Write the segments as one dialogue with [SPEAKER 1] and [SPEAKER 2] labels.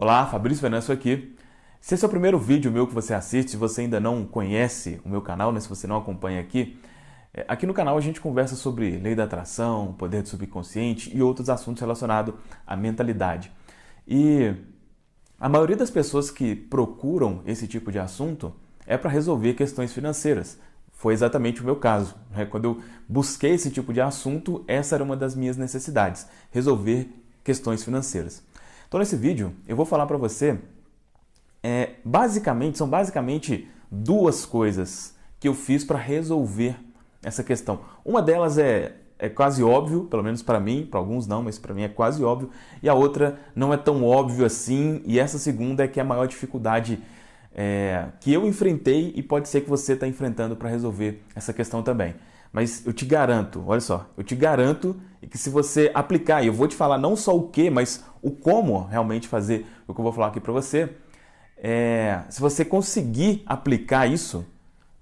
[SPEAKER 1] Olá, Fabrício Venâncio aqui. Se esse é o primeiro vídeo meu que você assiste, se você ainda não conhece o meu canal, né, se você não acompanha aqui no canal a gente conversa sobre lei da atração, poder do subconsciente e outros assuntos relacionados à mentalidade. E a maioria das pessoas que procuram esse tipo de assunto é para resolver questões financeiras. Foi exatamente o meu caso, né? Quando eu busquei esse tipo de assunto, essa era uma das minhas necessidades, resolver questões financeiras. Então nesse vídeo eu vou falar para você, são basicamente duas coisas que eu fiz para resolver essa questão. Uma delas é quase óbvio, pelo menos para mim, para alguns não, mas para mim é quase óbvio, e a outra não é tão óbvio assim, e essa segunda é que é a maior dificuldade que eu enfrentei e pode ser que você está enfrentando para resolver essa questão também. Mas eu te garanto, olha só, eu te garanto que se você aplicar, e eu vou te falar não só o que, mas o como realmente fazer o que eu vou falar aqui para você, se você conseguir aplicar isso,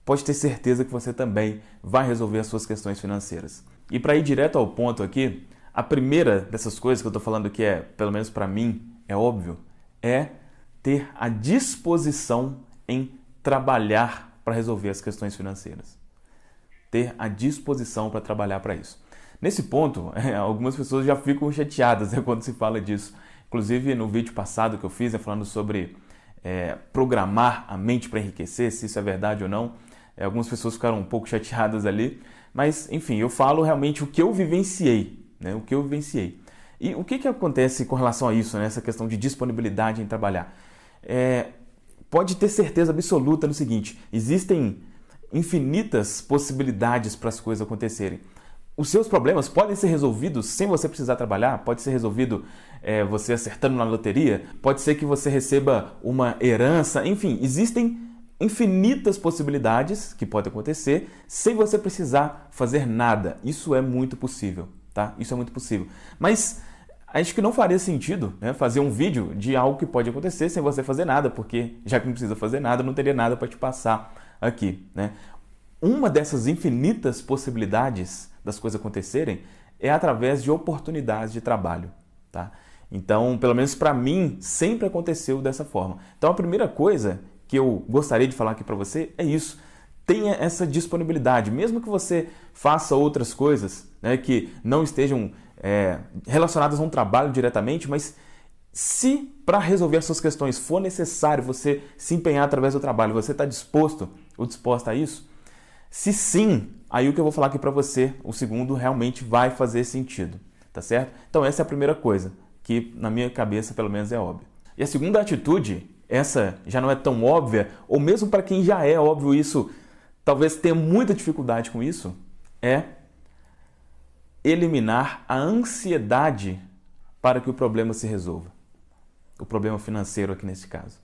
[SPEAKER 1] pode ter certeza que você também vai resolver as suas questões financeiras. E para ir direto ao ponto aqui, a primeira dessas coisas que eu estou falando que pelo menos para mim, é óbvio, é ter a disposição em trabalhar para resolver as questões financeiras. Ter a disposição para trabalhar para isso. Nesse ponto, algumas pessoas já ficam chateadas quando se fala disso. Inclusive, no vídeo passado que eu fiz, falando sobre programar a mente para enriquecer, se isso é verdade ou não, algumas pessoas ficaram um pouco chateadas ali. Mas, enfim, eu falo realmente o que eu vivenciei. Né? O que eu vivenciei. E o que acontece com relação a isso, né? Essa questão de disponibilidade em trabalhar? Pode ter certeza absoluta no seguinte, existem infinitas possibilidades para as coisas acontecerem. Os seus problemas podem ser resolvidos sem você precisar trabalhar, pode ser resolvido você acertando na loteria, pode ser que você receba uma herança, enfim, existem infinitas possibilidades que podem acontecer sem você precisar fazer nada. Isso é muito possível, tá? Isso é muito possível. Mas acho que não faria sentido, né, fazer um vídeo de algo que pode acontecer sem você fazer nada, porque já que não precisa fazer nada, não teria nada para te passar aqui, né? Uma dessas infinitas possibilidades das coisas acontecerem é através de oportunidades de trabalho, tá? Então, pelo menos para mim, sempre aconteceu dessa forma. Então, a primeira coisa que eu gostaria de falar aqui para você é isso. Tenha essa disponibilidade, mesmo que você faça outras coisas, né, que não estejam relacionadas a um trabalho diretamente, mas se para resolver as suas questões for necessário você se empenhar através do trabalho, você está disposto ou disposta a isso? Se sim, aí o que eu vou falar aqui para você, o segundo, realmente vai fazer sentido, tá certo? Então essa é a primeira coisa, que na minha cabeça pelo menos é óbvia. E a segunda atitude, essa já não é tão óbvia, ou mesmo para quem já é óbvio isso, talvez tenha muita dificuldade com isso, é eliminar a ansiedade para que o problema se resolva. O problema financeiro aqui nesse caso.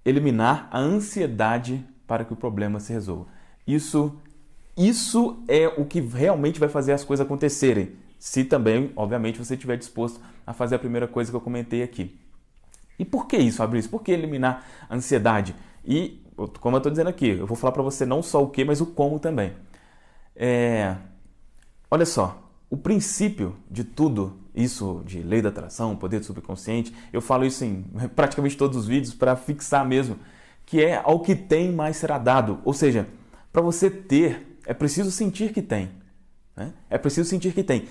[SPEAKER 1] Eliminar a ansiedade para que o problema se resolva. Isso é o que realmente vai fazer as coisas acontecerem. Se também, obviamente, você estiver disposto a fazer a primeira coisa que eu comentei aqui. E por que isso, Fabrício? Por que eliminar a ansiedade? E, como eu estou dizendo aqui, eu vou falar para você não só o que, mas o como também. Olha só, o princípio de tudo isso, de lei da atração, poder do subconsciente, eu falo isso em praticamente todos os vídeos para fixar mesmo, que é ao que tem mais será dado. Ou seja, para você ter, é preciso sentir que tem. Né? É preciso sentir que tem.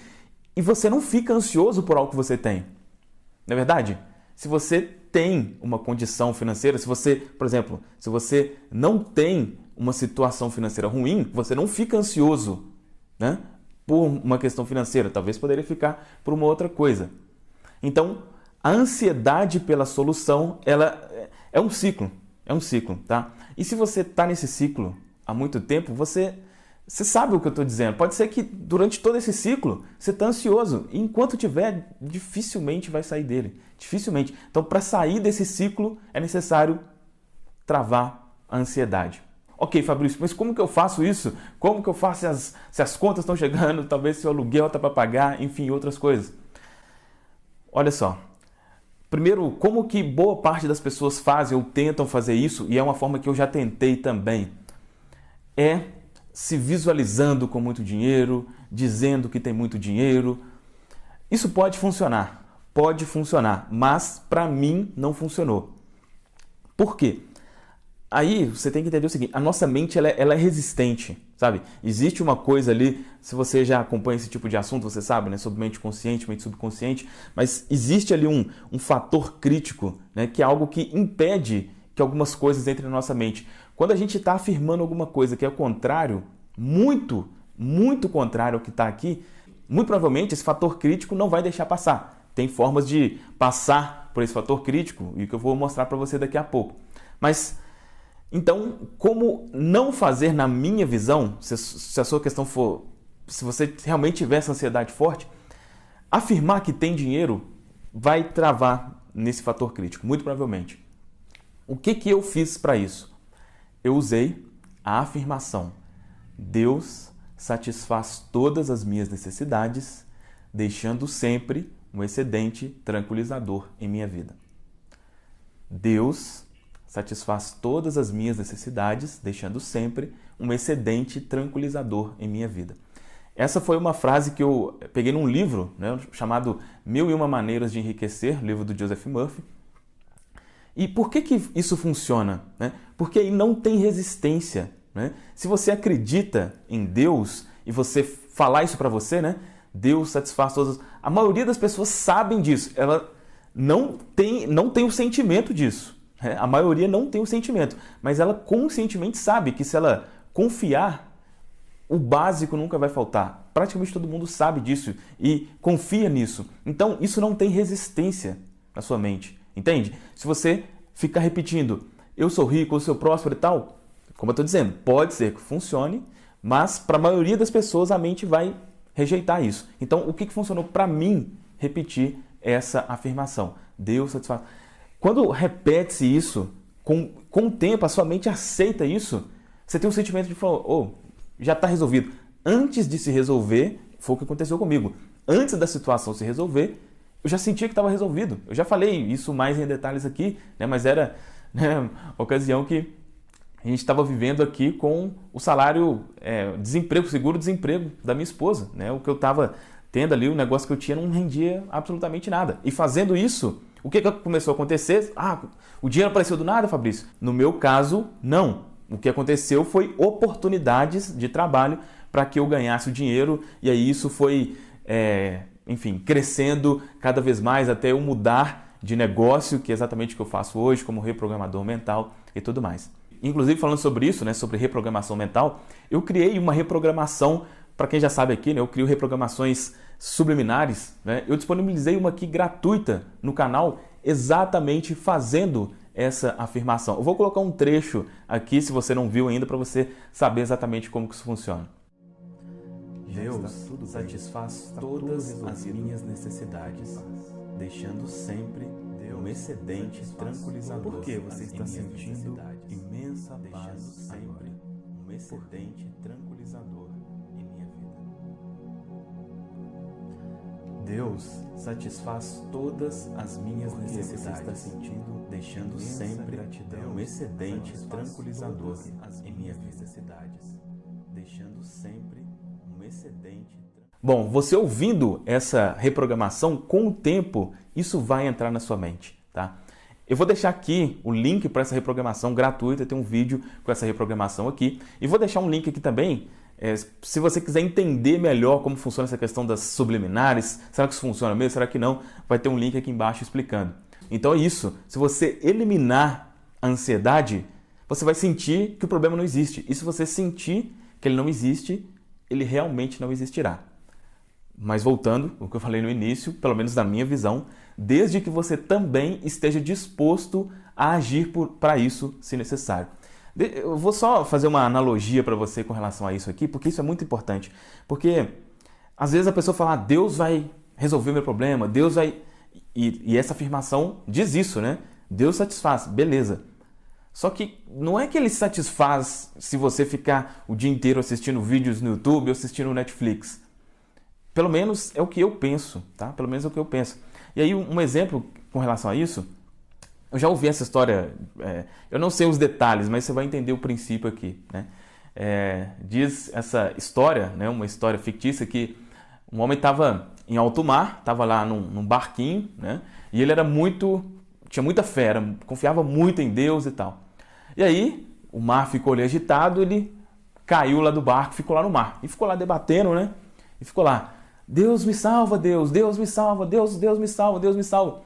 [SPEAKER 1] E você não fica ansioso por algo que você tem. Não é verdade? Se você tem uma condição financeira, se você, por exemplo, se você não tem uma situação financeira ruim, você não fica ansioso, né, por uma questão financeira. Talvez poderia ficar por uma outra coisa. Então, a ansiedade pela solução, ela é um ciclo. É um ciclo, tá? E se você está nesse ciclo há muito tempo, você sabe o que eu estou dizendo. Pode ser que durante todo esse ciclo você está ansioso. E enquanto tiver, dificilmente vai sair dele. Dificilmente. Então, para sair desse ciclo, é necessário travar a ansiedade. Ok, Fabrício, mas como que eu faço isso? Como que eu faço se as contas estão chegando, talvez se o aluguel está para pagar, enfim, outras coisas? Olha só. Primeiro, como que boa parte das pessoas fazem ou tentam fazer isso, e é uma forma que eu já tentei também, é se visualizando com muito dinheiro, dizendo que tem muito dinheiro. Isso pode funcionar, pode funcionar, mas para mim não funcionou. Por quê? Aí você tem que entender o seguinte, a nossa mente ela é resistente, sabe? Existe uma coisa ali, se você já acompanha esse tipo de assunto, você sabe, né? Sobre mente consciente, mente subconsciente, mas existe ali um fator crítico, né? Que é algo que impede que algumas coisas entrem na nossa mente. Quando a gente está afirmando alguma coisa que é o contrário, muito contrário ao que está aqui, muito provavelmente esse fator crítico não vai deixar passar. Tem formas de passar por esse fator crítico e que eu vou mostrar para você daqui a pouco. Mas, então, como não fazer na minha visão, se a sua questão for, se você realmente tiver essa ansiedade forte, afirmar que tem dinheiro vai travar nesse fator crítico, muito provavelmente. O que eu fiz para isso? Eu usei a afirmação: Deus satisfaz todas as minhas necessidades, deixando sempre um excedente tranquilizador em minha vida. Deus satisfaz todas as minhas necessidades, deixando sempre um excedente tranquilizador em minha vida. Essa foi uma frase que eu peguei num livro, né, chamado 1001 Maneiras de Enriquecer, livro do Joseph Murphy. E por que isso funciona? Né? Porque aí não tem resistência. Né? Se você acredita em Deus e você falar isso para você, né? Deus satisfaz todas. A maioria das pessoas sabem disso. Ela não tem o sentimento disso. Né? A maioria não tem o sentimento, mas ela conscientemente sabe que se ela confiar, o básico nunca vai faltar. Praticamente todo mundo sabe disso e confia nisso. Então, isso não tem resistência na sua mente. Entende? Se você ficar repetindo, eu sou rico, eu sou próspero e tal, como eu estou dizendo, pode ser que funcione, mas para a maioria das pessoas a mente vai rejeitar isso. Então, o que funcionou para mim repetir essa afirmação? Deus satisfaz. Quando repete-se isso, com o tempo a sua mente aceita isso, você tem um sentimento de falar, já está resolvido. Antes de se resolver, foi o que aconteceu comigo. Antes da situação se resolver, eu já sentia que estava resolvido. Eu já falei isso mais em detalhes aqui, né? Mas era, né, a ocasião que a gente estava vivendo aqui com o salário, desemprego, seguro-desemprego da minha esposa. Né? O que eu estava tendo ali, o negócio que eu tinha não rendia absolutamente nada. E fazendo isso, o que começou a acontecer? O dinheiro apareceu do nada, Fabrício? No meu caso, não. O que aconteceu foi oportunidades de trabalho para que eu ganhasse o dinheiro. E aí isso foi, enfim, crescendo cada vez mais até eu mudar de negócio, que é exatamente o que eu faço hoje como reprogramador mental e tudo mais. Inclusive, falando sobre isso, né, sobre reprogramação mental, eu criei uma reprogramação, para quem já sabe aqui, né, eu crio reprogramações subliminares. Né, eu disponibilizei uma aqui gratuita no canal, exatamente fazendo essa afirmação. Eu vou colocar um trecho aqui, se você não viu ainda, para você saber exatamente como que isso funciona. Deus satisfaz todas as minhas necessidades, deixando sempre um excedente tranquilizador. Por que você está sentindo imensa paz sempre? Um excedente tranquilizador em minha vida. Deus satisfaz todas as minhas necessidades. Você está sentindo, deixando sempre um excedente tranquilizador em minha vida. Deixando sempre um excedente. Bom, você ouvindo essa reprogramação, com o tempo, isso vai entrar na sua mente, tá? Eu vou deixar aqui o link para essa reprogramação gratuita, tem um vídeo com essa reprogramação aqui. E vou deixar um link aqui também, se você quiser entender melhor como funciona essa questão das subliminares, será que isso funciona mesmo, será que não? Vai ter um link aqui embaixo explicando. Então é isso, se você eliminar a ansiedade, você vai sentir que o problema não existe. E se você sentir que ele não existe, ele realmente não existirá. Mas voltando, o que eu falei no início, pelo menos na minha visão, desde que você também esteja disposto a agir para isso, se necessário. Eu vou só fazer uma analogia para você com relação a isso aqui, porque isso é muito importante. Porque às vezes a pessoa fala, Deus vai resolver meu problema, Deus vai... E essa afirmação diz isso, né? Deus satisfaz, beleza. Só que não é que ele satisfaz se você ficar o dia inteiro assistindo vídeos no YouTube ou assistindo Netflix. Pelo menos é o que eu penso, tá? Pelo menos é o que eu penso. E aí um exemplo com relação a isso, eu já ouvi essa história, eu não sei os detalhes, mas você vai entender o princípio aqui, né? Diz essa história, né, uma história fictícia, que um homem estava em alto mar, estava lá num barquinho, né? E ele tinha muita fé, confiava muito em Deus e tal. E aí, o mar ficou ali agitado, ele caiu lá do barco, ficou lá no mar. E ficou lá debatendo, né? E ficou lá, Deus me salva, Deus me salva, Deus me salva, Deus me salva.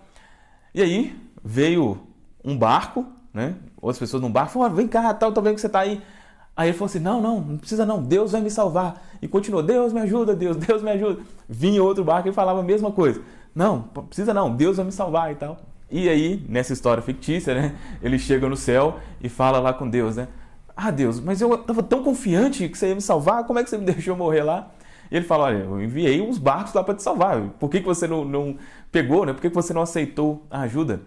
[SPEAKER 1] E aí, veio um barco, né? Outras pessoas num barco falaram, vem cá, tô vendo que você tá aí. Aí ele falou assim, não precisa não, Deus vai me salvar. E continuou, Deus me ajuda, Deus me ajuda. Vinha outro barco e falava a mesma coisa. Não, precisa não, Deus vai me salvar e tal. E aí, nessa história fictícia, né, ele chega no céu e fala lá com Deus, né? Ah, Deus, mas eu estava tão confiante que você ia me salvar, como é que você me deixou morrer lá? E ele fala, olha, eu enviei uns barcos lá para te salvar, por que você não pegou, né? Por que você não aceitou a ajuda?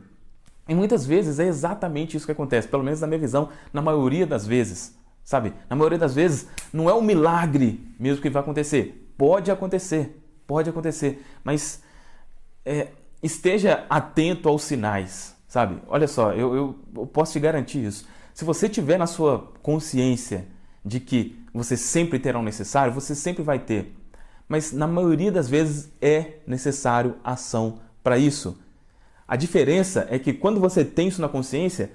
[SPEAKER 1] E muitas vezes é exatamente isso que acontece, pelo menos na minha visão, na maioria das vezes, sabe? Na maioria das vezes, não é um milagre mesmo que vai acontecer. Pode acontecer, mas esteja atento aos sinais, sabe? Olha só, eu posso te garantir isso. Se você tiver na sua consciência de que você sempre terá o necessário, você sempre vai ter. Mas na maioria das vezes é necessário ação para isso. A diferença é que quando você tem isso na consciência,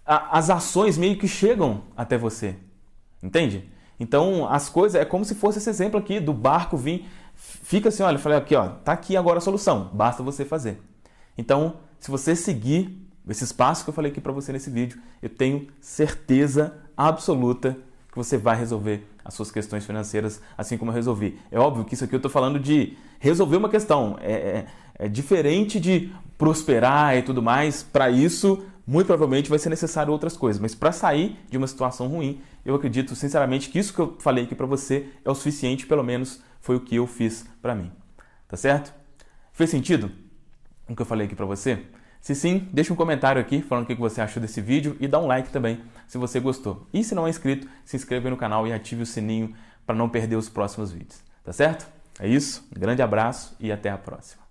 [SPEAKER 1] as ações meio que chegam até você. Entende? Então as coisas, é como se fosse esse exemplo aqui do barco vir, fica assim, olha, eu falei aqui, ó, tá aqui agora a solução, basta você fazer. Então, se você seguir esses passos que eu falei aqui para você nesse vídeo, eu tenho certeza absoluta que você vai resolver as suas questões financeiras assim como eu resolvi. É óbvio que isso aqui eu estou falando de resolver uma questão, é diferente de prosperar e tudo mais. Para isso, muito provavelmente vai ser necessário outras coisas, mas para sair de uma situação ruim, eu acredito sinceramente que isso que eu falei aqui para você é o suficiente, pelo menos foi o que eu fiz para mim. Tá certo? Fez sentido o que eu falei aqui para você? Se sim, deixa um comentário aqui falando o que você achou desse vídeo e dá um like também se você gostou. E se não é inscrito, se inscreva no canal e ative o sininho para não perder os próximos vídeos. Tá certo? É isso, um grande abraço e até a próxima.